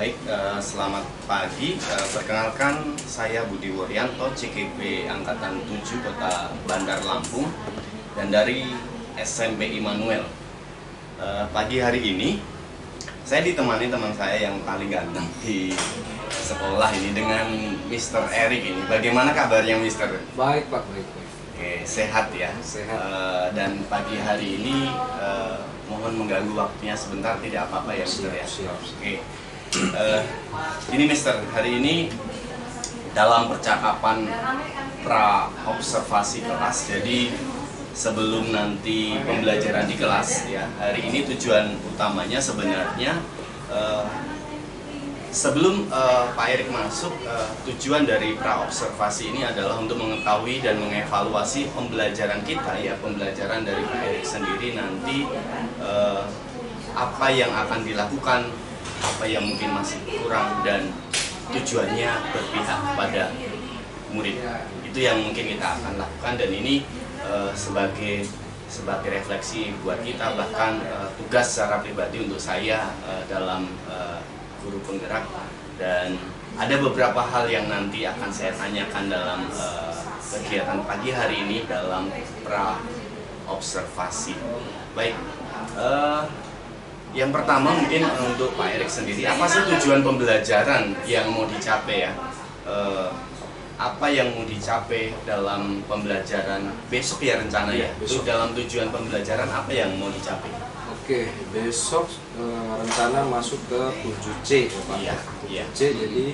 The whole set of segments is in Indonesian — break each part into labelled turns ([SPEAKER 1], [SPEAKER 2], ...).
[SPEAKER 1] Baik, selamat pagi. Perkenalkan, saya Budi Wuryanto, CKP Angkatan 7 Kota Bandar Lampung dan dari SMP Immanuel. Pagi hari ini, saya ditemani teman saya yang paling ganteng di sekolah ini dengan Mr. Erik ini. Bagaimana kabarnya, Mr.?
[SPEAKER 2] Baik, Pak. Baik.
[SPEAKER 1] Oke, sehat ya?
[SPEAKER 2] Sehat.
[SPEAKER 1] Dan pagi hari ini mohon mengganggu waktunya sebentar, tidak apa-apa ya, Mr. ya?
[SPEAKER 2] Siap.
[SPEAKER 1] Oke. Ini Mister, hari ini dalam percakapan pra observasi kelas, jadi sebelum nanti pembelajaran di kelas ya, hari ini tujuan utamanya sebenarnya sebelum Pak Erik masuk, tujuan dari pra observasi ini adalah untuk mengetahui dan mengevaluasi pembelajaran kita ya, pembelajaran dari Pak Erik sendiri nanti, apa yang akan dilakukan, apa yang mungkin masih kurang, dan tujuannya berpihak pada murid. Itu yang mungkin kita akan lakukan, dan ini sebagai refleksi buat kita, bahkan tugas secara pribadi untuk saya dalam guru penggerak. Dan ada beberapa hal yang nanti akan saya tanyakan dalam kegiatan pagi hari ini dalam pra observasi. Baik, yang pertama mungkin untuk Pak Erik sendiri, apa sih tujuan pembelajaran yang mau dicapai ya? Apa yang mau dicapai dalam pembelajaran besok ya rencananya?
[SPEAKER 2] Besok.
[SPEAKER 1] Dalam tujuan pembelajaran apa yang mau dicapai?
[SPEAKER 2] Oke, besok rencana masuk ke 7C ya, Pak.
[SPEAKER 1] Iya, iya.
[SPEAKER 2] 7C, jadi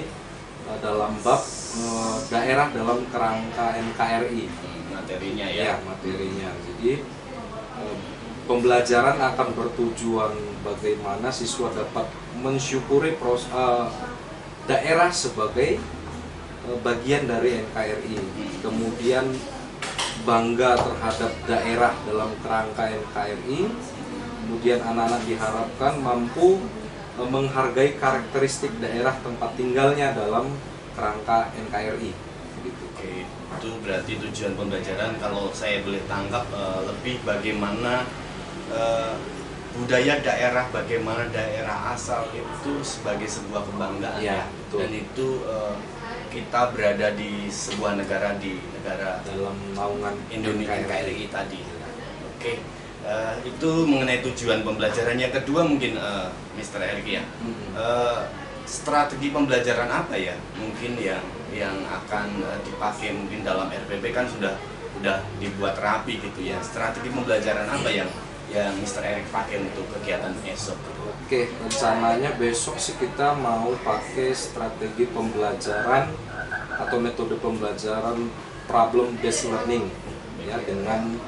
[SPEAKER 2] dalam bab daerah dalam kerangka NKRI.
[SPEAKER 1] Materinya ya.
[SPEAKER 2] Ya, materinya. Jadi pembelajaran akan bertujuan bagaimana siswa dapat mensyukuri daerah sebagai bagian dari NKRI, kemudian bangga terhadap daerah dalam kerangka NKRI, kemudian anak-anak diharapkan mampu menghargai karakteristik daerah tempat tinggalnya dalam kerangka NKRI. Gitu.
[SPEAKER 1] Oke, itu berarti tujuan pembelajaran, kalau saya boleh tangkap, lebih bagaimana budaya daerah, bagaimana daerah asal itu sebagai sebuah kebanggaan
[SPEAKER 2] Ya,
[SPEAKER 1] ya.
[SPEAKER 2] betul.
[SPEAKER 1] Dan itu kita berada di sebuah negara, di negara
[SPEAKER 2] Dalam naungan
[SPEAKER 1] Indonesia NKRI tadi. Oke, itu mengenai tujuan pembelajaran. Yang kedua mungkin Mr. Erik ya, strategi pembelajaran apa ya mungkin yang akan dipakai mungkin dalam RPP, kan sudah dibuat rapi gitu ya. Strategi pembelajaran apa yang Mr. Erik pakai untuk kegiatan esok?
[SPEAKER 2] Oke, rencananya besok sih kita mau pakai strategi pembelajaran atau metode pembelajaran problem based learning ya, dengan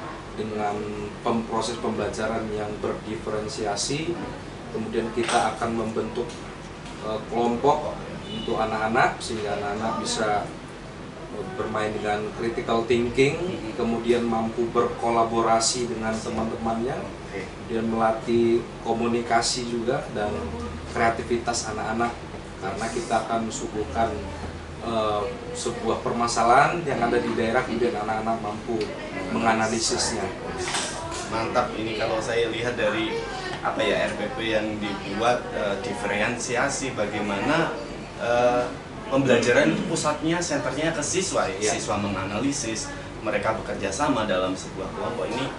[SPEAKER 2] proses pembelajaran yang berdiferensiasi. Kemudian kita akan membentuk kelompok untuk anak-anak sehingga anak-anak bisa bermain dengan critical thinking, kemudian mampu berkolaborasi dengan teman-temannya, kemudian melatih komunikasi juga dan kreativitas anak-anak, karena kita akan suguhkan sebuah permasalahan yang ada di daerah, kemudian anak-anak mampu menganalisisnya.
[SPEAKER 1] Mantap, ini kalau saya lihat dari RPP yang dibuat, diferensiasi bagaimana pembelajaran itu pusatnya, senternya ke siswa ya.
[SPEAKER 2] Ya.
[SPEAKER 1] Siswa menganalisis, mereka bekerja sama dalam sebuah kelompok. Ini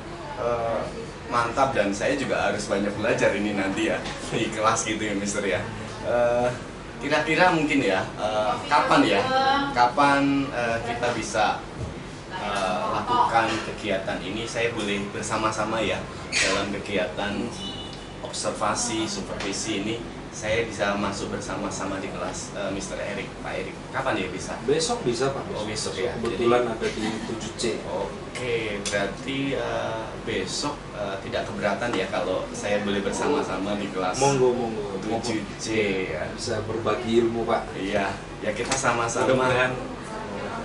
[SPEAKER 1] mantap, dan saya juga harus banyak belajar ini nanti ya di kelas gitu ya, Mister ya. Kira-kira mungkin ya, kapan kita bisa lakukan kegiatan ini? Saya boleh bersama-sama ya dalam kegiatan observasi supervisi ini. Saya bisa masuk bersama-sama di kelas Mr. Erik, Pak Erik. Kapan ya bisa?
[SPEAKER 2] Besok bisa, Pak.
[SPEAKER 1] Oh, besok ya.
[SPEAKER 2] Kebetulan ada di 7C.
[SPEAKER 1] Oke, berarti besok tidak keberatan ya kalau saya boleh bersama-sama di kelas
[SPEAKER 2] Monggo.
[SPEAKER 1] 7C ya.
[SPEAKER 2] Bisa berbagi ilmu, Pak.
[SPEAKER 1] Iya, ya kita sama-sama.
[SPEAKER 2] Mudah-mudahan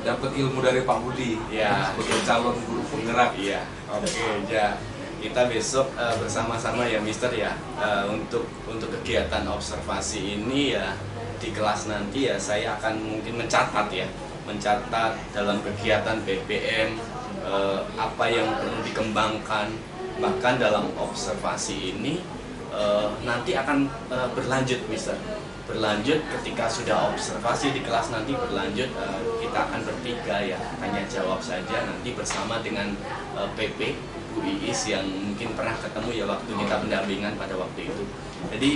[SPEAKER 2] dapat ilmu dari Pak Budi
[SPEAKER 1] Ya,
[SPEAKER 2] sebagai calon guru penggerak.
[SPEAKER 1] Iya. Oke, ya. Kita besok bersama-sama ya, Mister ya, untuk kegiatan observasi ini ya di kelas nanti ya. Saya akan mungkin mencatat dalam kegiatan BBM apa yang perlu dikembangkan. Bahkan dalam observasi ini nanti akan berlanjut, Mister. berlanjut ketika sudah observasi di kelas nanti berlanjut, kita akan bertiga ya, tanya jawab saja nanti bersama dengan PP Bu Iis yang mungkin pernah ketemu ya waktu kita pendampingan pada waktu itu. Jadi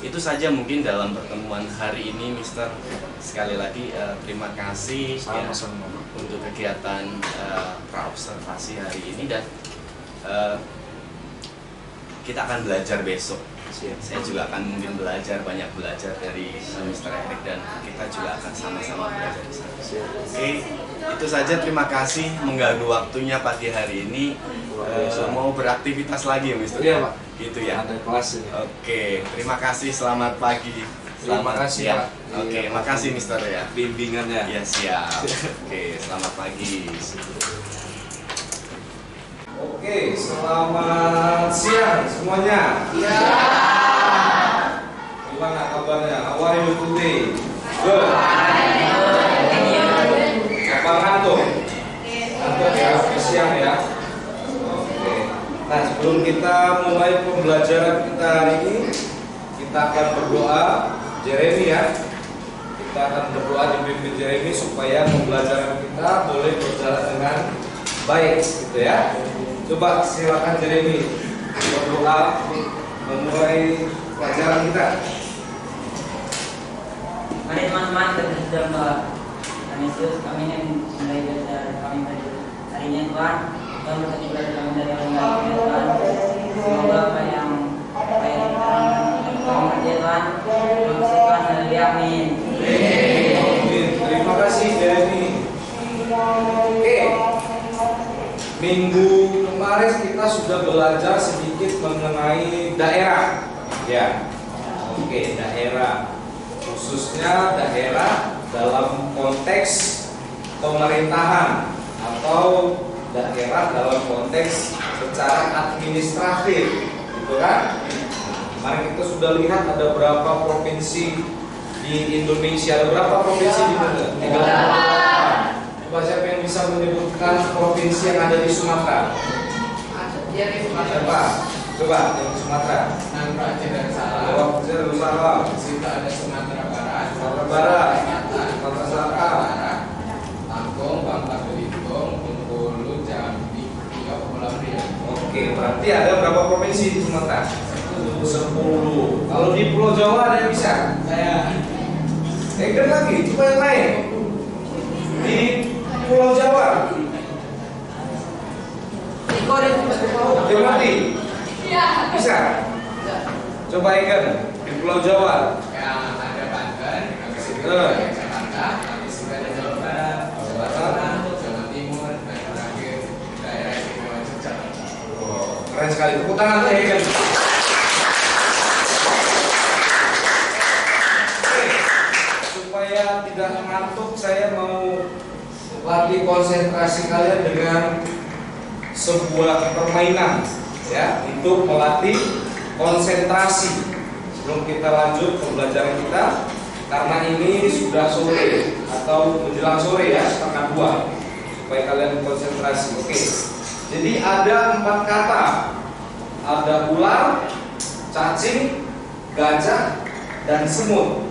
[SPEAKER 1] itu saja mungkin dalam pertemuan hari ini, Mister. Sekali lagi terima kasih ya, untuk kegiatan praobservasi hari ini, dan kita akan belajar besok. Saya juga akan mungkin banyak belajar dari Mr. Erik, dan kita juga akan sama-sama belajar di sana. Oke, itu saja. Terima kasih mengganggu waktunya pagi hari ini. Mau beraktivitas lagi ya, Mr.
[SPEAKER 2] Iya, Pak.
[SPEAKER 1] Gitu ya.
[SPEAKER 2] Ada kelas ini.
[SPEAKER 1] Oke, terima kasih. Selamat pagi.
[SPEAKER 2] Terima kasih,
[SPEAKER 1] ya.
[SPEAKER 2] Pak.
[SPEAKER 1] Oke, makasih Mister ya.
[SPEAKER 2] Bimbingannya.
[SPEAKER 1] Ya, siap. Oke, selamat pagi.
[SPEAKER 2] Oke, selamat siang semuanya.
[SPEAKER 3] Ya.
[SPEAKER 2] Gimana kabarnya? How are you today? Good. Apa ngantuk? Ngantuk ya, siang ya. Oke. Nah, sebelum kita mulai pembelajaran kita hari ini, kita akan berdoa Jeremy ya. Kita akan berdoa dipimpin Jeremy supaya pembelajaran kita boleh berjalan dengan baik, gitu ya. Coba silakan Jeremy berdoa memulai pelajaran kita.
[SPEAKER 3] Mari teman-teman, kita sudah berdoa. Tuhan Yesus, kami ingin mulai belajar kami pada hari ini Tuhan. Tuhan berkati belajar kami dari orang lain Tuhan. Semoga apa yang diterangkan Tuhan berkati Tuhan. Tuhan haleluya, amin.
[SPEAKER 2] Terima kasih Jeremy. Oke. Minggu kemarin kita sudah belajar sedikit mengenai daerah, ya. Oke, daerah, khususnya daerah dalam konteks pemerintahan atau daerah dalam konteks secara administratif, gitu kan? Kemarin kita sudah lihat ada berapa provinsi di Indonesia, ada berapa provinsi di Indonesia? Coba siapa yang bisa menyebutkan provinsi yang ada di Sumatera? Siapa? Coba yang di Sumatera.
[SPEAKER 4] Nangka Aceh Darussalam.
[SPEAKER 2] Aceh Darussalam.
[SPEAKER 4] Di situ ada Sumatera Barat.
[SPEAKER 2] Sumatera Barat.
[SPEAKER 4] Selatan.
[SPEAKER 2] Sumatera Selatan.
[SPEAKER 4] Lampung, Bangka Belitung, Bengkulu, Jambi, Riau, Kepulauan Riau.
[SPEAKER 2] Oke, berarti ada berapa provinsi di Sumatera? 10. Kalau di Pulau Jawa ada yang bisa?
[SPEAKER 4] Saya
[SPEAKER 2] Kan lagi, coba yang lain. Di Pulau Jawa. Dia mati. Bisa? Coba ikan di Pulau Jawa.
[SPEAKER 4] yang ada Banten, habis itu
[SPEAKER 2] Eh.
[SPEAKER 4] ada Jakarta, habis itu ada Jawa Barat, Jawa Tengah, Jawa Timur, dan terakhir daerah istimewa Yogyakarta.
[SPEAKER 2] Oh, keren sekali. Tepuk tangan tuh ikan. Supaya tidak ngantuk, saya mau latih konsentrasi kalian dengan sebuah permainan, ya, untuk melatih konsentrasi. Sebelum kita lanjut pembelajaran kita, karena ini sudah sore atau menjelang sore ya, 1:30, supaya kalian konsentrasi. Oke. Jadi ada 4 kata. Ada ular, cacing, gajah, dan semut.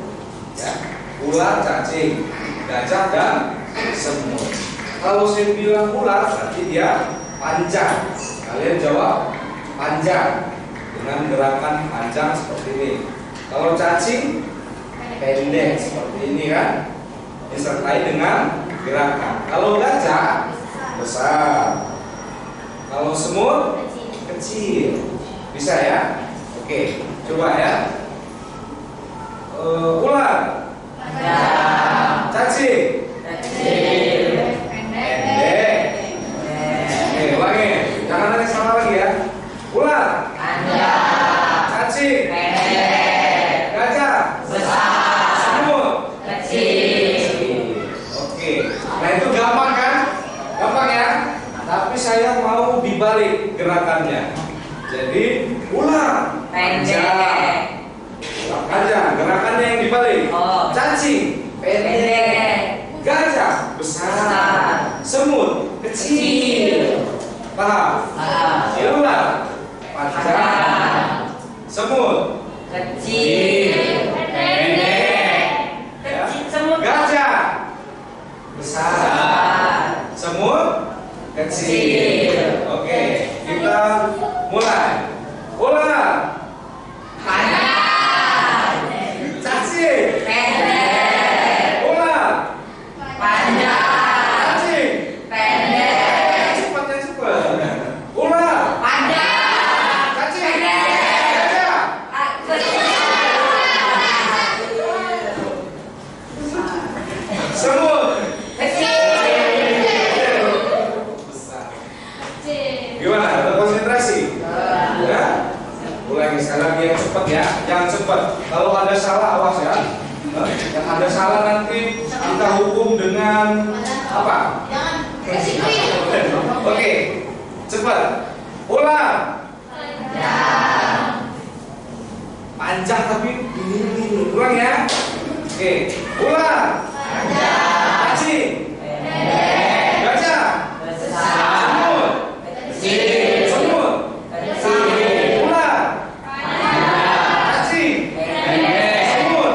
[SPEAKER 2] Ya. Ular, cacing, gajah, dan semut. Kalau saya bilang ular, berarti dia panjang. Kalian jawab panjang dengan gerakan panjang seperti ini. Kalau cacing, pendek seperti ini kan, disertai dengan gerakan. Kalau gajah, besar. Kalau semut, kecil. Bisa ya? Oke, coba ya. Ular, cacing, pendek. Oke, ulangi. Jangan nanti salah lagi ya. Ular, cacing, gajah, semut, oke. Nah itu gampang kan? Gampang ya? Tapi saya mau dibalik gerakannya. Jadi ular, panjang. Gajah, gerakannya yang dibalik.
[SPEAKER 3] Oh.
[SPEAKER 2] Cacing, pendek. Gajah, besar. Semut, kecil. Paham? Ular, panjang. Semut,
[SPEAKER 3] Kecil,
[SPEAKER 2] pendek. kecil. Oke, kita mulai. Ulang.
[SPEAKER 3] Panjang.
[SPEAKER 2] Cacing.
[SPEAKER 3] Pendek.
[SPEAKER 2] Ulang.
[SPEAKER 3] Panjang.
[SPEAKER 2] Cacing.
[SPEAKER 3] Pendek.
[SPEAKER 2] Cepat ya cepat. Ulang.
[SPEAKER 3] Panjang.
[SPEAKER 2] Cacing.
[SPEAKER 3] Pendek.
[SPEAKER 2] Gajah.
[SPEAKER 3] Kecil.
[SPEAKER 2] Semut.
[SPEAKER 3] Kecil.
[SPEAKER 2] Besar. Gimana? Ada konsentrasi? Ya. Ulangi sekali lagi yang cepat ya, jangan cepat. Kalau ada salah awas ya. Yang ada salah nanti kita hukum dengan apa? Oke, cepat. Ulang. Panjang tapi ini ulang ya. Oke, ulang. Cacing. Gajah.
[SPEAKER 3] Besar.
[SPEAKER 2] Semut.
[SPEAKER 3] Kecil.
[SPEAKER 2] Semut.
[SPEAKER 3] Kecil.
[SPEAKER 2] Ulang. Cacing.
[SPEAKER 3] Pendek.
[SPEAKER 2] Semut.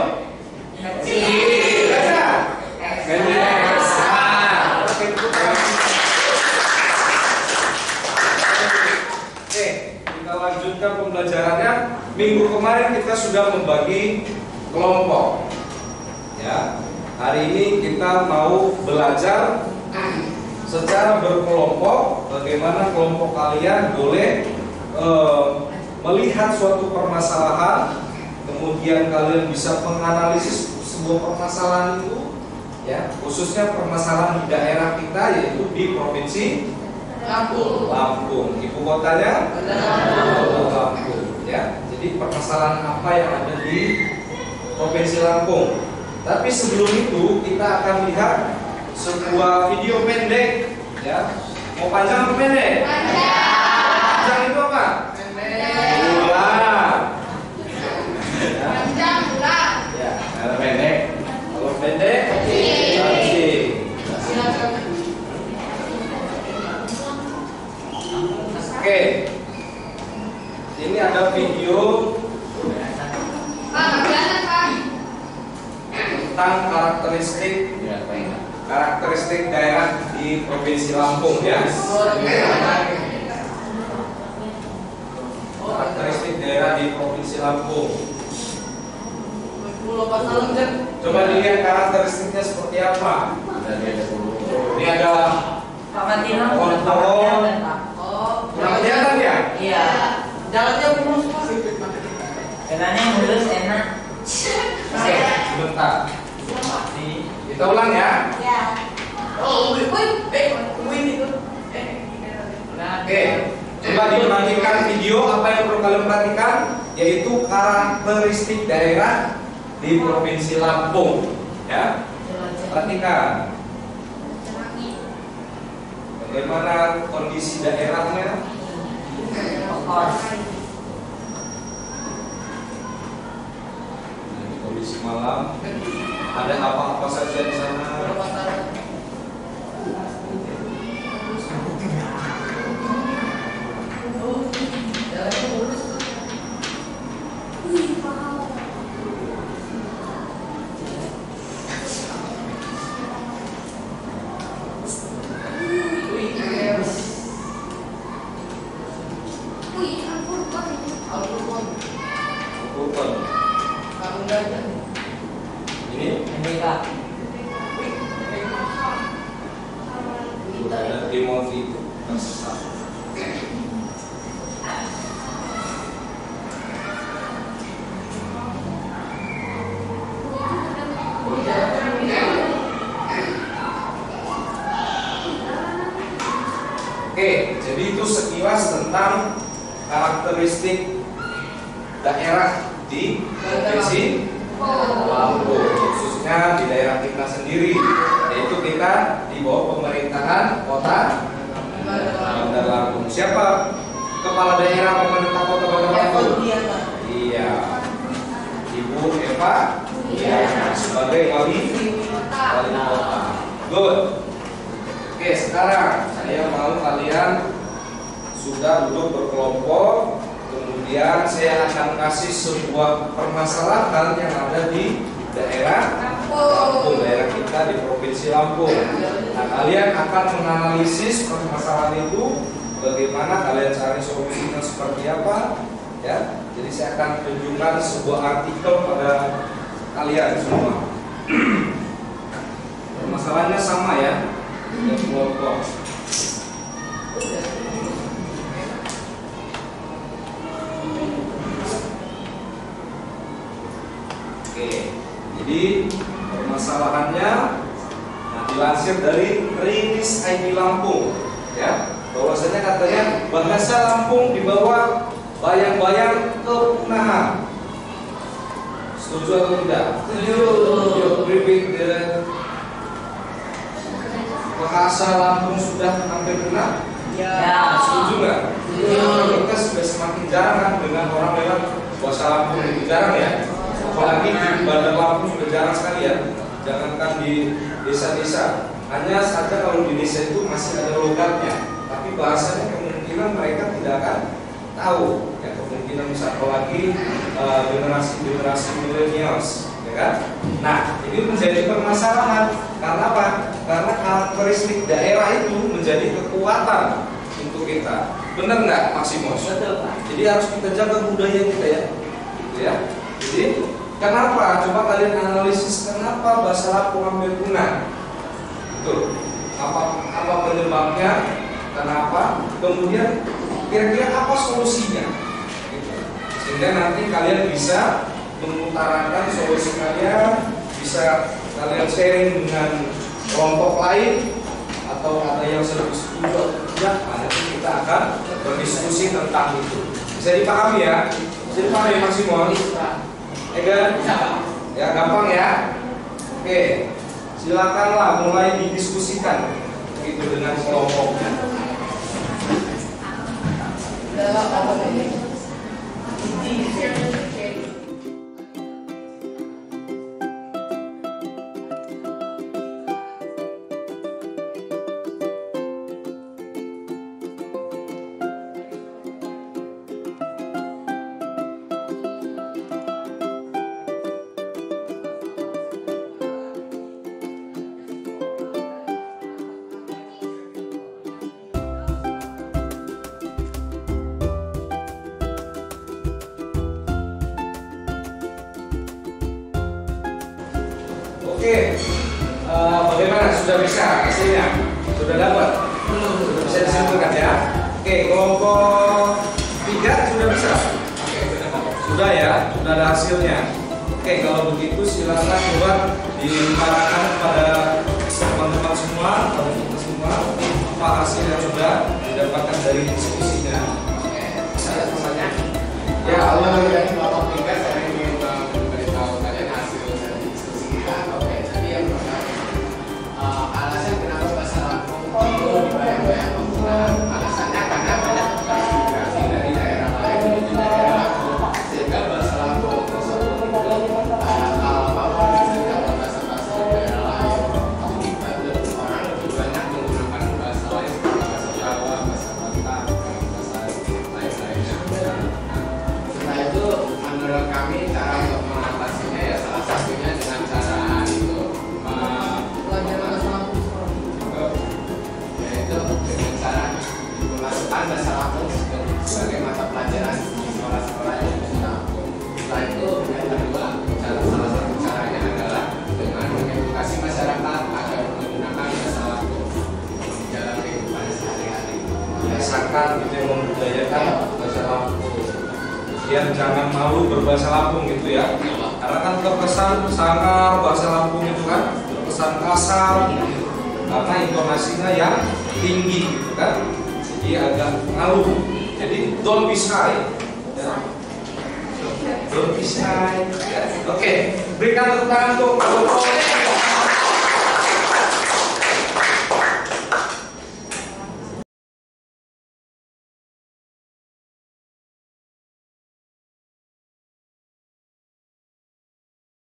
[SPEAKER 3] Kecil.
[SPEAKER 2] Gajah.
[SPEAKER 3] Pendek.
[SPEAKER 2] Besar. Oke, kita lanjutkan pembelajarannya. Minggu kemarin kita sudah membagi kelompok. Ya, hari ini kita mau belajar secara berkelompok. Bagaimana kelompok kalian boleh melihat suatu permasalahan, kemudian kalian bisa menganalisis sebuah permasalahan itu, ya, khususnya permasalahan di daerah kita yaitu di provinsi Lampung. Ibu kotanya Lampung, ya. Jadi permasalahan apa yang ada di provinsi Lampung. Tapi sebelum itu kita akan lihat sebuah video pendek, ya. Mau panjang atau pendek? Panjang itu apa? Bulan. Ya, kalau pendek. Kalau pendek, cacing. Oke. Ini ada video tentang karakteristik daerah di provinsi Lampung, ya. Karakteristik daerah di provinsi Lampung. Coba dilihat karakteristiknya seperti apa. Ini ada
[SPEAKER 3] Pak Martina
[SPEAKER 2] pohon-pohon. Kurang kelihatan ya?
[SPEAKER 3] Iya.
[SPEAKER 5] Jalannya mulus Pak.
[SPEAKER 3] Jalannya mulus enak.
[SPEAKER 2] Oke, sebentar. Kita ulang ya.
[SPEAKER 5] Oh, win itu.
[SPEAKER 2] Oke, coba diperhatikan video apa yang perlu kalian perhatikan, yaitu karakteristik daerah di provinsi Lampung. Ya, perhatikan bagaimana kondisi daerahnya. Kondisi malam, ada apa-apa saja di sana. Bukan. Ini
[SPEAKER 3] Merdeka.
[SPEAKER 2] sudah ada Timothy itu tersesat. Oke, jadi itu sekilas tentang karakteristik daerah di provinsi Lampung, khususnya di daerah kita sendiri, yaitu kita di bawah pemerintahan kota Bandar Lampung. Siapa kepala daerah pemerintah kota Bandar Lampung? Iya, Ibu Eva. Iya, sebagai wali kota. Good. Oke, sekarang saya mau kalian sudah duduk berkelompok. Kemudian saya akan kasih sebuah permasalahan yang ada di daerah Lampung, daerah kita di Provinsi Lampung. Nah, kalian akan menganalisis permasalahan itu, bagaimana kalian cari solusinya seperti apa, ya. Jadi saya akan tunjukkan sebuah artikel pada kalian semua. Permasalahannya sama ya, dengan kelompok. Oke, jadi permasalahannya dilansir dari Rilis ID Lampung, ya, bahwasanya katanya bahasa Lampung dibawa bayang-bayang kepunahan. Setuju atau tidak? Setuju. Bahasa Lampung sudah hampir punah.
[SPEAKER 3] Ya.
[SPEAKER 2] Setuju nggak? Kita sudah semakin jarang dengan orang lewat bahasa Lampung, itu jarang ya. Apalagi di Bandar Lampung sudah jarang sekali ya. Jangankan di desa-desa, hanya saja kalau di desa itu masih ada logatnya, tapi bahasanya kemungkinan mereka tidak akan tahu. Ya, kemungkinan bisa apalagi generasi millennials, ya kan? Nah, ini menjadi permasalahan. Karena apa? Karena karakteristik daerah itu menjadi kekuatan untuk kita. Benar nggak, Maximus?
[SPEAKER 3] Betul, Pak.
[SPEAKER 2] Jadi harus kita jaga budaya kita ya, gitu ya. Jadi kenapa? Coba kalian analisis kenapa bahasa Lampung hampir punah. Betul. Apa penyebabnya? Kenapa? Kemudian kira-kira apa solusinya? Gitu. Sehingga nanti kalian bisa mengutarakan solusi kalian, bisa kalian sharing dengan kelompok lain, atau ada yang lebih setuju atau tidak. Nanti kita akan berdiskusi tentang itu. Bisa dipahami ya? Bisa dipahami Maximus? Egan? Ya, gampang ya. Oke, silakanlah mulai didiskusikan begitu dengan kelompoknya. Oke, bagaimana? Sudah bisa hasilnya? Sudah dapat? Sudah bisa disimpulkan ya? Oke, kelompok 3 sudah bisa? Sudah ya? Sudah ada hasilnya? Oke, kalau begitu silakan coba diutarakan kepada teman-teman semua, pada kita semua, apa hasil yang sudah didapatkan dari diskusinya.
[SPEAKER 4] Saya semuanya.
[SPEAKER 2] Ya,
[SPEAKER 4] Kalau dari kelompok 3 saya ingin memberitahu kalian hasil dari diskusi kita. Oke, jadi yang pertama, alasan kenapa bahasa Lampung itu dibayang-bayang kepunahan. Alasannya karena banyak migrasi dari daerah lain menuju daerah Lampung, sehingga bahasa Lampung tersebut itu apapun bisa bahasa-bahasa daerah lain. Jadi orang lebih banyak menggunakan bahasa lain seperti bahasa Jawa, bahasa Batak, bahasa lain-lainnya. Setelah itu menurut kami cara untuk mengatasinya ya salah satunya dengan cara itu yaitu dengan cara memasukkan bahasa Lampung sebagai mata pelajaran di sekolah-sekolah yang ada di Lampung. Setelah itu yang kedua, salah satu caranya adalah dengan mengedukasi masyarakat agar menggunakan bahasa Lampung dalam kehidupan sehari-hari.
[SPEAKER 2] biasakan gitu ya, membudayakan bahasa Lampung. Biar jangan malu berbahasa Lampung gitu ya. Karena kan terkesan sangar bahasa Lampung itu kan terkesan kasar gitu. Karena intonasinya yang tinggi gitu kan. Jadi agak malu. Jadi don't be shy. Ya. Don't be shy. Ya. Oke, berikan tepuk tangan untuk